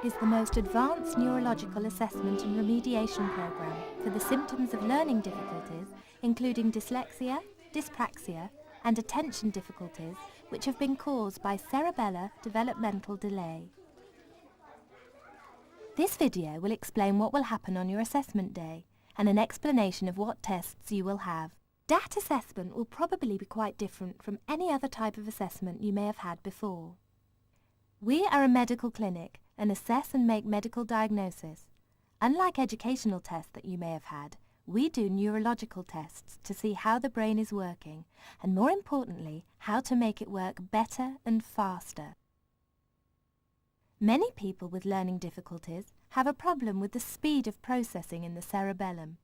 is the most advanced neurological assessment and remediation program for the symptoms of learning difficulties, including dyslexia, dyspraxia, and attention difficulties which have been caused by cerebellar developmental delay. This video will explain what will happen on your assessment day and an explanation of what tests you will have. DDAT assessment will probably be quite different from any other type of assessment you may have had before. We are a medical clinic and assess and make medical diagnosis. Unlike educational tests that you may have had, we do neurological tests to see how the brain is working and, more importantly, how to make it work better and faster. Many people with learning difficulties have a problem with the speed of processing in the cerebellum.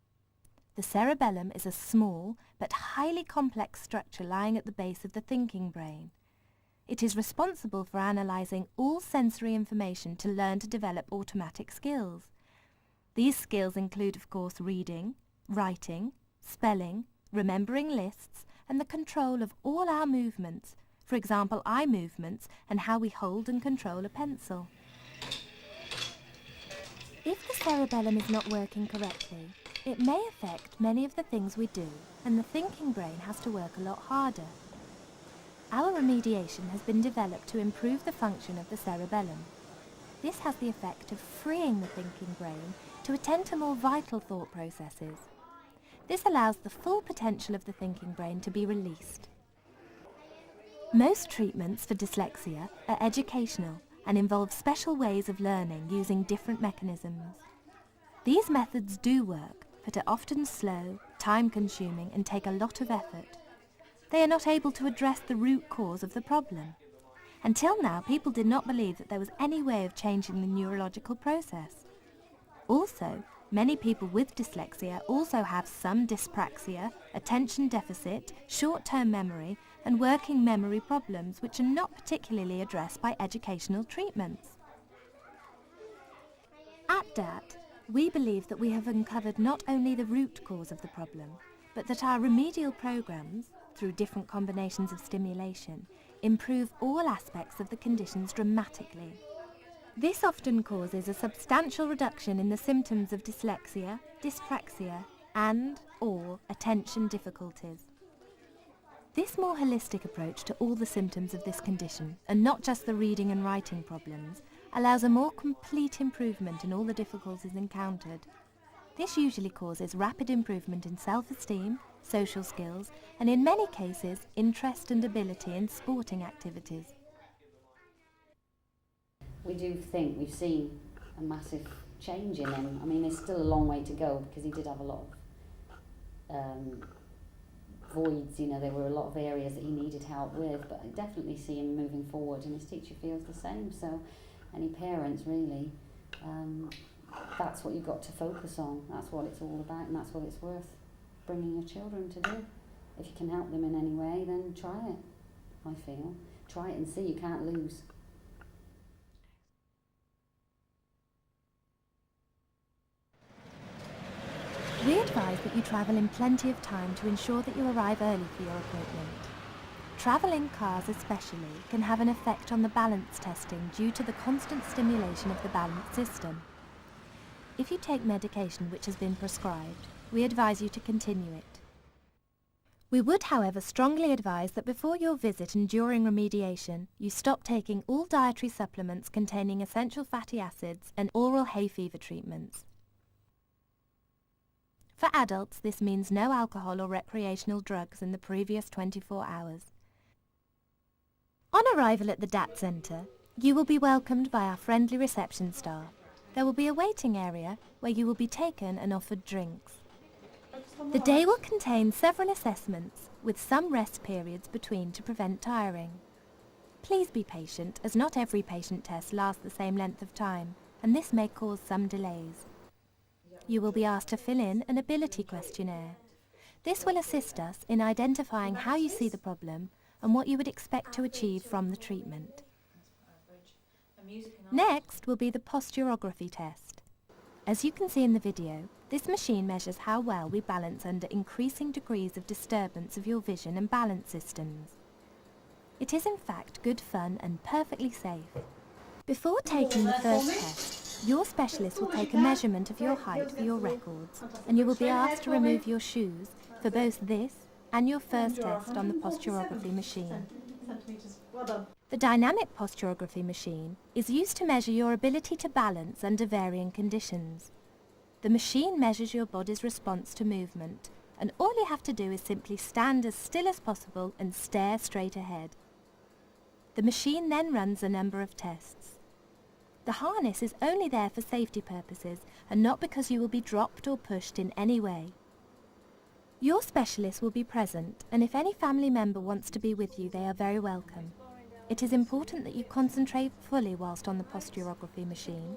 The cerebellum is a small but highly complex structure lying at the base of the thinking brain. It is responsible for analysing all sensory information to learn to develop automatic skills. These skills include, of course, reading, writing, spelling, remembering lists, and the control of all our movements, for example, eye movements and how we hold and control a pencil. If the cerebellum is not working correctly, it may affect many of the things we do, and the thinking brain has to work a lot harder. Our remediation has been developed to improve the function of the cerebellum. This has the effect of freeing the thinking brain to attend to more vital thought processes. This allows the full potential of the thinking brain to be released. Most treatments for dyslexia are educational and involve special ways of learning using different mechanisms. These methods do work, but are often slow, time-consuming, and take a lot of effort. They are not able to address the root cause of the problem. Until now, people did not believe that there was any way of changing the neurological process. Also, many people with dyslexia also have some dyspraxia, attention deficit, short-term memory, and working memory problems which are not particularly addressed by educational treatments. At DDAT, we believe that we have uncovered not only the root cause of the problem, but that our remedial programs, through different combinations of stimulation, improve all aspects of the conditions dramatically. This often causes a substantial reduction in the symptoms of dyslexia, dyspraxia, and/or attention difficulties. This more holistic approach to all the symptoms of this condition, and not just the reading and writing problems, allows a more complete improvement in all the difficulties encountered. This usually causes rapid improvement in self-esteem, social skills, and in many cases, interest and ability in sporting activities. We do think we've seen a massive change in him. I mean, there's still a long way to go because he did have a lot of voids, you know, there were a lot of areas that he needed help with, but I definitely see him moving forward, and his teacher feels the same. So any parents really, that's what you've got to focus on. That's what it's all about, and that's what it's worth bringing your children to do. If you can help them in any way, then try it, I feel. Try it and see, you can't lose. We advise that you travel in plenty of time to ensure that you arrive early for your appointment. Travel in cars especially can have an effect on the balance testing due to the constant stimulation of the balance system. If you take medication which has been prescribed, we advise you to continue it. We would, however, strongly advise that before your visit and during remediation, you stop taking all dietary supplements containing essential fatty acids and oral hay fever treatments. For adults, this means no alcohol or recreational drugs in the previous 24 hours. On arrival at the DDAT Centre, you will be welcomed by our friendly reception staff. There will be a waiting area where you will be taken and offered drinks. The day will contain several assessments with some rest periods between to prevent tiring. Please be patient, as not every patient test lasts the same length of time, and this may cause some delays. You will be asked to fill in an ability questionnaire. This will assist us in identifying how you see the problem and what you would expect to achieve from the treatment. Next will be the posturography test. As you can see in the video, this machine measures how well we balance under increasing degrees of disturbance of your vision and balance systems. It is in fact good fun and perfectly safe. Before taking the first test, your specialist will take a measurement of your height for your records, and you will be asked to remove your shoes for both this and your first test on the posturography machine. The dynamic posturography machine is used to measure your ability to balance under varying conditions. The machine measures your body's response to movement, and all you have to do is simply stand as still as possible and stare straight ahead. The machine then runs a number of tests. The harness is only there for safety purposes and not because you will be dropped or pushed in any way. Your specialist will be present, and if any family member wants to be with you, they are very welcome. It is important that you concentrate fully whilst on the posturography machine.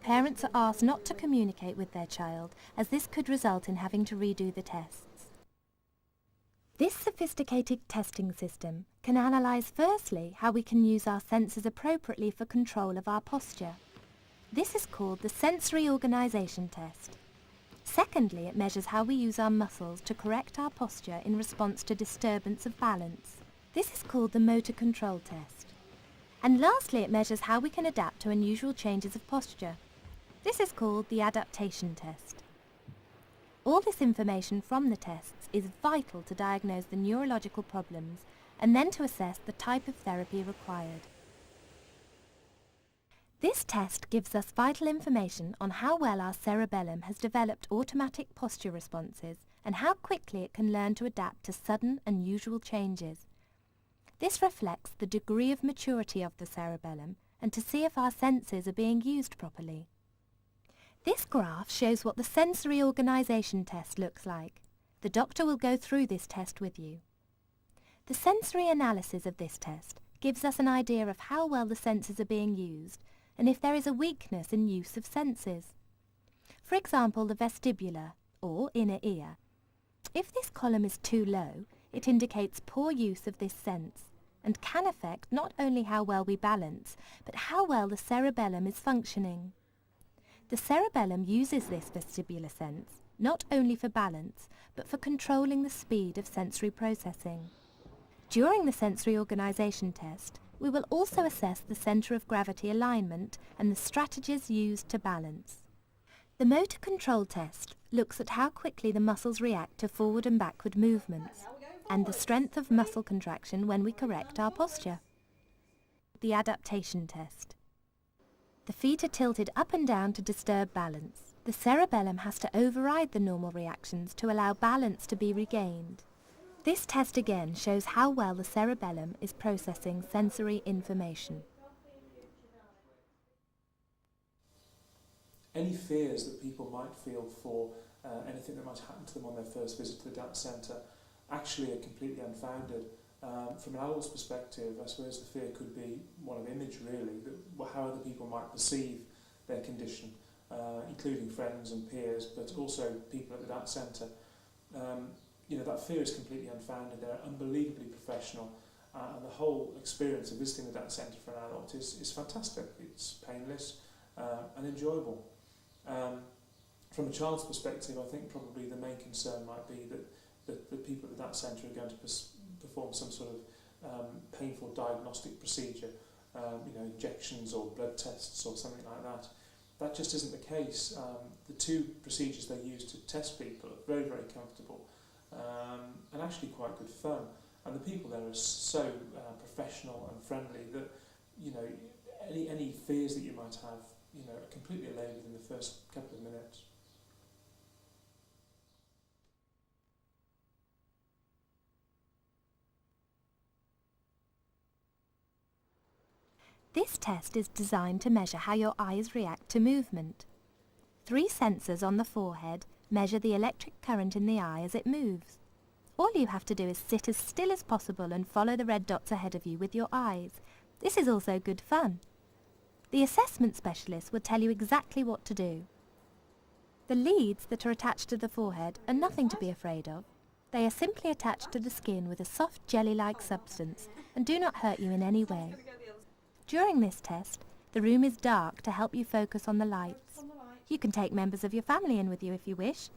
Parents are asked not to communicate with their child, as this could result in having to redo the tests. This sophisticated testing system can analyse firstly how we can use our senses appropriately for control of our posture. This is called the sensory organisation test. Secondly, it measures how we use our muscles to correct our posture in response to disturbance of balance. This is called the motor control test. And lastly, it measures how we can adapt to unusual changes of posture. This is called the adaptation test. All this information from the tests is vital to diagnose the neurological problems and then to assess the type of therapy required. This test gives us vital information on how well our cerebellum has developed automatic posture responses and how quickly it can learn to adapt to sudden, unusual changes. This reflects the degree of maturity of the cerebellum and to see if our senses are being used properly. This graph shows what the sensory organisation test looks like. The doctor will go through this test with you. The sensory analysis of this test gives us an idea of how well the senses are being used and if there is a weakness in use of senses. For example, the vestibular, or inner ear. If this column is too low, it indicates poor use of this sense and can affect not only how well we balance, but how well the cerebellum is functioning. The cerebellum uses this vestibular sense not only for balance, but for controlling the speed of sensory processing. During the sensory organisation test, we will also assess the centre of gravity alignment and the strategies used to balance. The motor control test looks at how quickly the muscles react to forward and backward movements, and the strength of muscle contraction when we correct our posture. The adaptation test. The feet are tilted up and down to disturb balance. The cerebellum has to override the normal reactions to allow balance to be regained. This test again shows how well the cerebellum is processing sensory information. Any fears that people might feel for anything that might happen to them on their first visit to the DDAT centre actually are completely unfounded. From an adult's perspective, I suppose the fear could be one of image really, that how other people might perceive their condition, including friends and peers, but also people at the DDAT centre. That fear is completely unfounded. They're unbelievably professional, and the whole experience of visiting the DDAT centre for an adult is fantastic. It's painless and enjoyable. From a child's perspective, I think probably the main concern might be that the people at the DDAT centre are going to perform some sort of painful diagnostic procedure, injections or blood tests or something like that. That just isn't the case. The two procedures they use to test people are very, very comfortable and actually quite good fun. And the people there are so professional and friendly that, any fears that you might have, are completely allayed within the first couple of minutes. This test is designed to measure how your eyes react to movement. 3 sensors on the forehead measure the electric current in the eye as it moves. All you have to do is sit as still as possible and follow the red dots ahead of you with your eyes. This is also good fun. The assessment specialist will tell you exactly what to do. The leads that are attached to the forehead are nothing to be afraid of. They are simply attached to the skin with a soft jelly-like substance and do not hurt you in any way. During this test, the room is dark to help you focus on the lights. You can take members of your family in with you if you wish.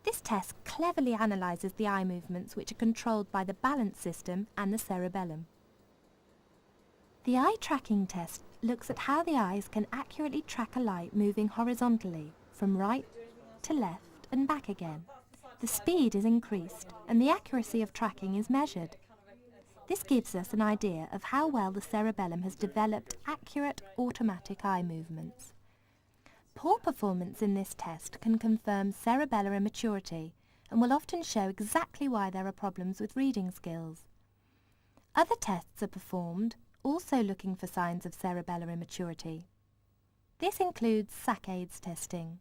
This test cleverly analyses the eye movements which are controlled by the balance system and the cerebellum. The eye tracking test looks at how the eyes can accurately track a light moving horizontally from right to left and back again. The speed is increased and the accuracy of tracking is measured. This gives us an idea of how well the cerebellum has developed accurate automatic eye movements. Poor performance in this test can confirm cerebellar immaturity and will often show exactly why there are problems with reading skills. Other tests are performed, also looking for signs of cerebellar immaturity. This includes saccades testing.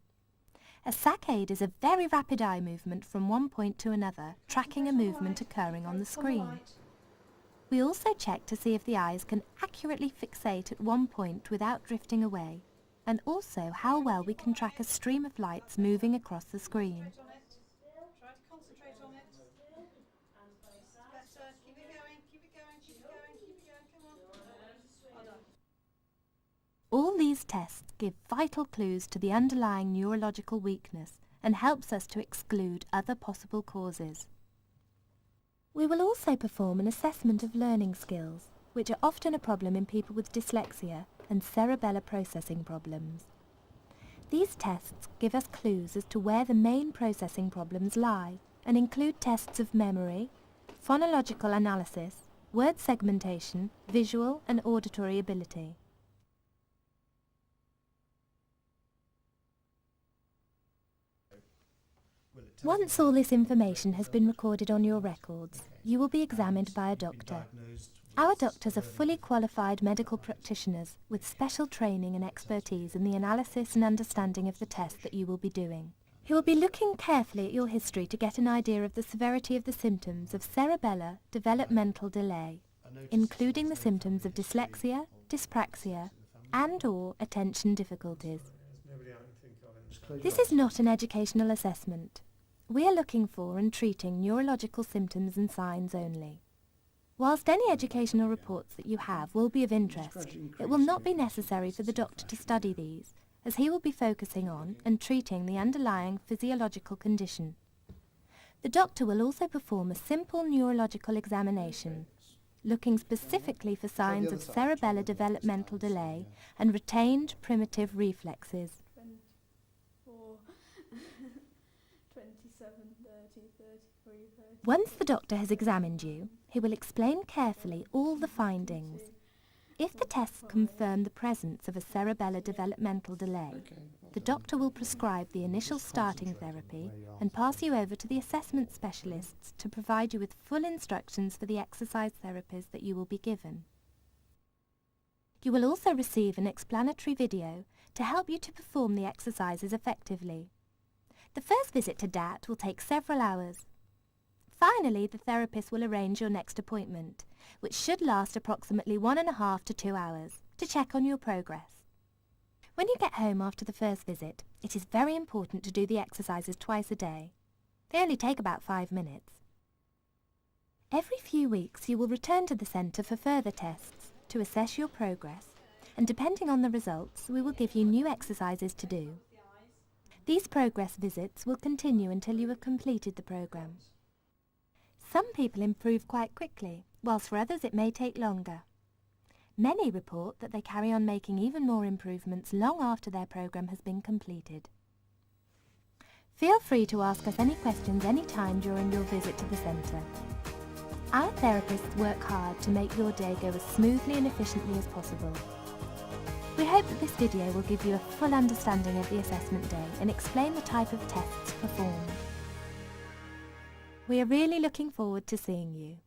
A saccade is a very rapid eye movement from one point to another, tracking a movement occurring on the screen. We also check to see if the eyes can accurately fixate at one point without drifting away, and also how well we can track a stream of lights moving across the screen. Try to concentrate on it. Better. Keep it going, keep it going, keep it going, keep it going, come on. Well done. All these tests give vital clues to the underlying neurological weakness and helps us to exclude other possible causes. We will also perform an assessment of learning skills, which are often a problem in people with dyslexia and cerebellar processing problems. These tests give us clues as to where the main processing problems lie and include tests of memory, phonological analysis, word segmentation, visual and auditory ability. Once all this information has been recorded on your records, you will be examined by a doctor. Our doctors are fully qualified medical practitioners with special training and expertise in the analysis and understanding of the test that you will be doing. He will be looking carefully at your history to get an idea of the severity of the symptoms of cerebellar developmental delay, including the symptoms of dyslexia, dyspraxia, and/or attention difficulties. This is not an educational assessment. We are looking for and treating neurological symptoms and signs only. Whilst any educational reports that you have will be of interest, it will not be necessary for the doctor to study these, as he will be focusing on and treating the underlying physiological condition. The doctor will also perform a simple neurological examination, looking specifically for signs of cerebellar developmental delay and retained primitive reflexes. 24, 27, 30, 33, 30. Once the doctor has examined you, he will explain carefully all the findings. If the tests confirm the presence of a cerebellar developmental delay, the doctor will prescribe the initial starting therapy and pass you over to the assessment specialists to provide you with full instructions for the exercise therapies that you will be given. You will also receive an explanatory video to help you to perform the exercises effectively. The first visit to DDAT will take several hours. Finally, the therapist will arrange your next appointment, which should last approximately 1.5 to 2 hours, to check on your progress. When you get home after the first visit, it is very important to do the exercises twice a day. They only take about 5 minutes. Every few weeks you will return to the centre for further tests to assess your progress, and depending on the results, we will give you new exercises to do. These progress visits will continue until you have completed the programme. Some people improve quite quickly, whilst for others it may take longer. Many report that they carry on making even more improvements long after their programme has been completed. Feel free to ask us any questions any time during your visit to the centre. Our therapists work hard to make your day go as smoothly and efficiently as possible. We hope that this video will give you a full understanding of the assessment day and explain the type of tests performed. We are really looking forward to seeing you.